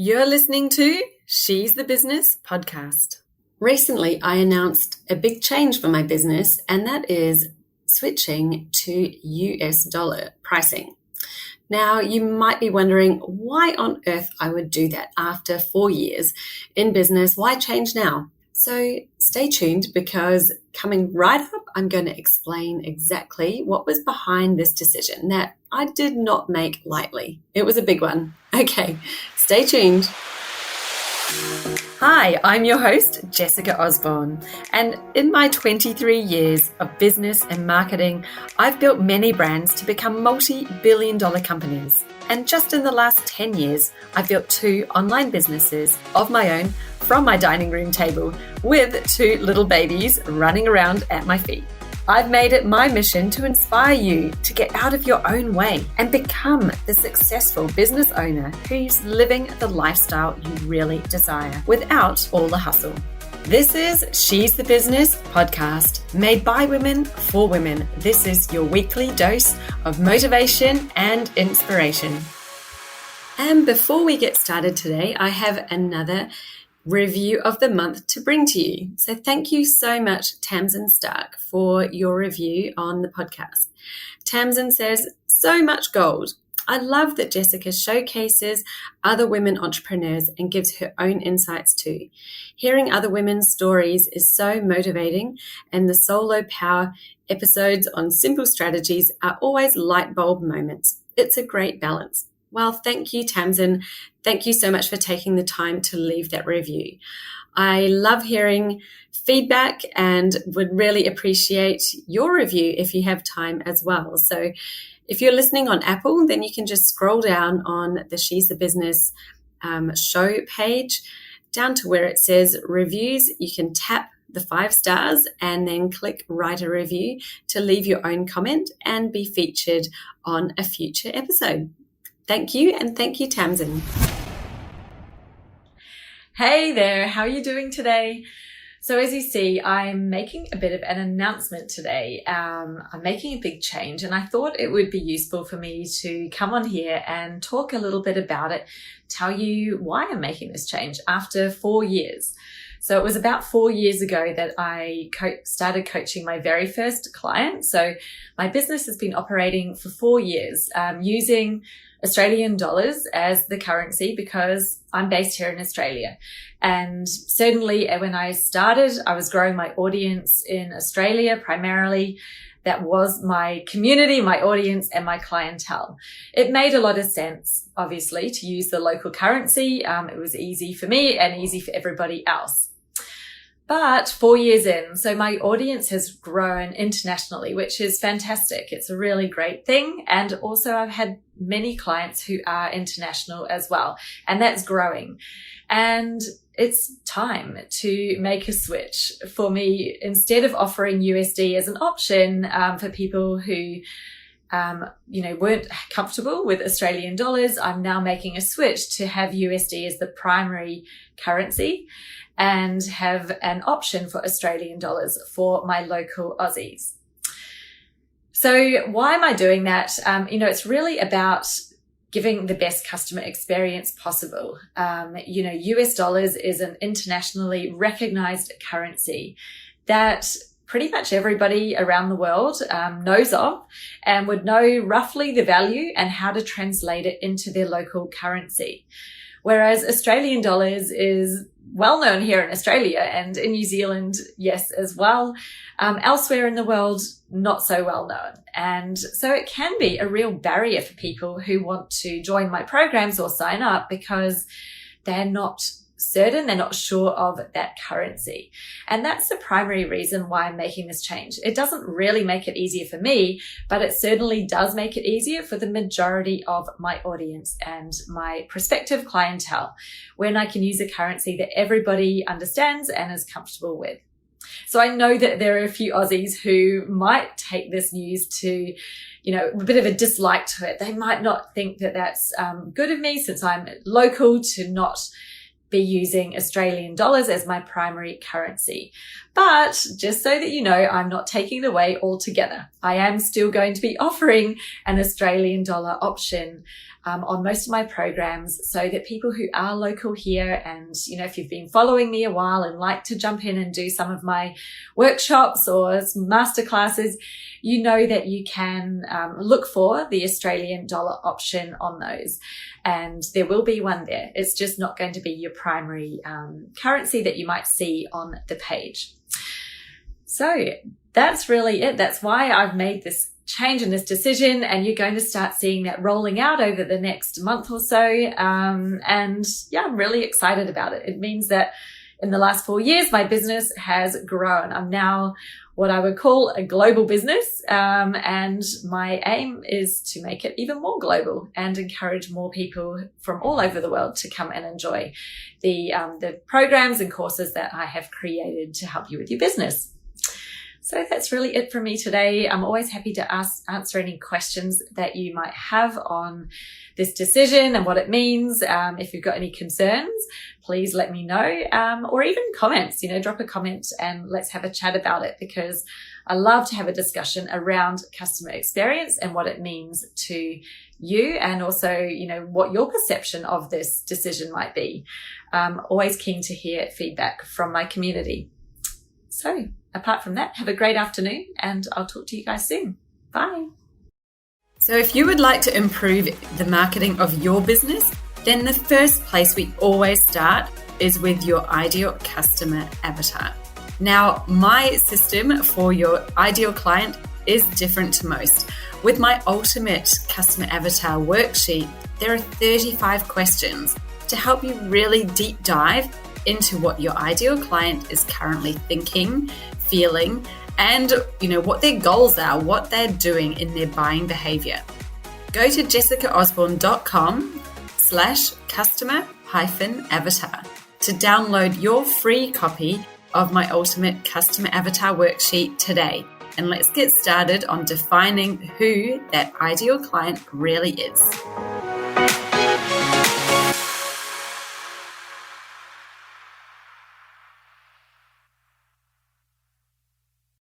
You're listening to She's the Business podcast. Recently, I announced a big change for my business, and that is switching to US dollar pricing. Now, you might be wondering why on earth I would do that after 4 years in business. Why change now? So stay tuned, because coming right up, I'm going to explain exactly what was behind this decision that I did not make lightly. It was a big one. Okay, stay tuned. Hi, I'm your host, Jessica Osborne, and in my 23 years of business and marketing, I've built many brands to become multi-billion-dollar companies. And just in the last 10 years, I've built 2 online businesses of my own from my dining room table with 2 little babies running around at my feet. I've made it my mission to inspire you to get out of your own way and become the successful business owner who's living the lifestyle you really desire without all the hustle. This is She's the Business podcast, made by women for women. This is your weekly dose of motivation and inspiration. And before we get started today, I have another review of the month to bring to you. So thank you so much, Tamsin Stark, for your review on the podcast. Tamsin says, so much gold. I love that Jessica showcases other women entrepreneurs and gives her own insights too. Hearing other women's stories is so motivating, and the solo power episodes on simple strategies are always light bulb moments. It's a great balance. Well, thank you, Tamsin. Thank you so much for taking the time to leave that review. I love hearing feedback and would really appreciate your review if you have time as well. So if you're listening on Apple, then you can just scroll down on the She's the Business show page down to where it says reviews. You can tap the 5 stars and then click write a review to leave your own comment and be featured on a future episode. Thank you, and thank you, Tamsin. Hey there, how are you doing today? So as you see, I'm making a bit of an announcement today. I'm making a big change, and I thought it would be useful for me to come on here and talk a little bit about it, tell you why I'm making this change after 4 years. So it was about 4 years ago that I started coaching my very first client. So my business has been operating for 4 years using Australian dollars as the currency because I'm based here in Australia. And certainly when I started, I was growing my audience in Australia primarily. That was my community, my audience, and my clientele. It made a lot of sense, obviously, to use the local currency. It was easy for me and easy for everybody else. But 4 years in, so my audience has grown internationally, which is fantastic. It's a really great thing. And also I've had many clients who are international as well, and that's growing. And it's time to make a switch for me. Instead of offering USD as an option for people who weren't comfortable with Australian dollars, I'm now making a switch to have USD as the primary currency and have an option for Australian dollars for my local Aussies. So why am I doing that? It's really about giving the best customer experience possible. US dollars is an internationally recognized currency that pretty much everybody around the world knows of and would know roughly the value and how to translate it into their local currency. Whereas Australian dollars is well known here in Australia and in New Zealand, yes, as well. Elsewhere in the world, not so well known. And so it can be a real barrier for people who want to join my programs or sign up because they're not certain, they're not sure of that currency. And that's the primary reason why I'm making this change. It doesn't really make it easier for me, but it certainly does make it easier for the majority of my audience and my prospective clientele when I can use a currency that everybody understands and is comfortable with. So I know that there are a few Aussies who might take this news to a bit of a dislike to it. They might not think that that's good of me since I'm local to not be using Australian dollars as my primary currency. But just so that you know, I'm not taking it away altogether. I am still going to be offering an Australian dollar option on most of my programs, so that people who are local here, and if you've been following me a while and like to jump in and do some of my workshops or masterclasses, you know that you can look for the Australian dollar option on those, and there will be one there. It's just not going to be your primary currency that you might see on the page. So that's really it. That's why I've made this change and this decision, and you're going to start seeing that rolling out over the next month or so. And yeah, I'm really excited about it. It means that in the last 4 years, my business has grown. I'm now what I would call a global business. And my aim is to make it even more global and encourage more people from all over the world to come and enjoy the programs and courses that I have created to help you with your business. So that's really it for me today. I'm always happy to answer any questions that you might have on this decision and what it means. If you've got any concerns, please let me know, or even comments, drop a comment and let's have a chat about it, because I love to have a discussion around customer experience and what it means to you, and also, what your perception of this decision might be. Always keen to hear feedback from my community. So apart from that, have a great afternoon, and I'll talk to you guys soon. Bye. So if you would like to improve the marketing of your business, then the first place we always start is with your ideal customer avatar. Now, my system for your ideal client is different to most. With my ultimate customer avatar worksheet, there are 35 questions to help you really deep dive into what your ideal client is currently thinking, feeling, and what their goals are, what they're doing in their buying behavior. Go to jessicaosborne.com/customer-avatar to download your free copy of my ultimate customer avatar worksheet today. And let's get started on defining who that ideal client really is.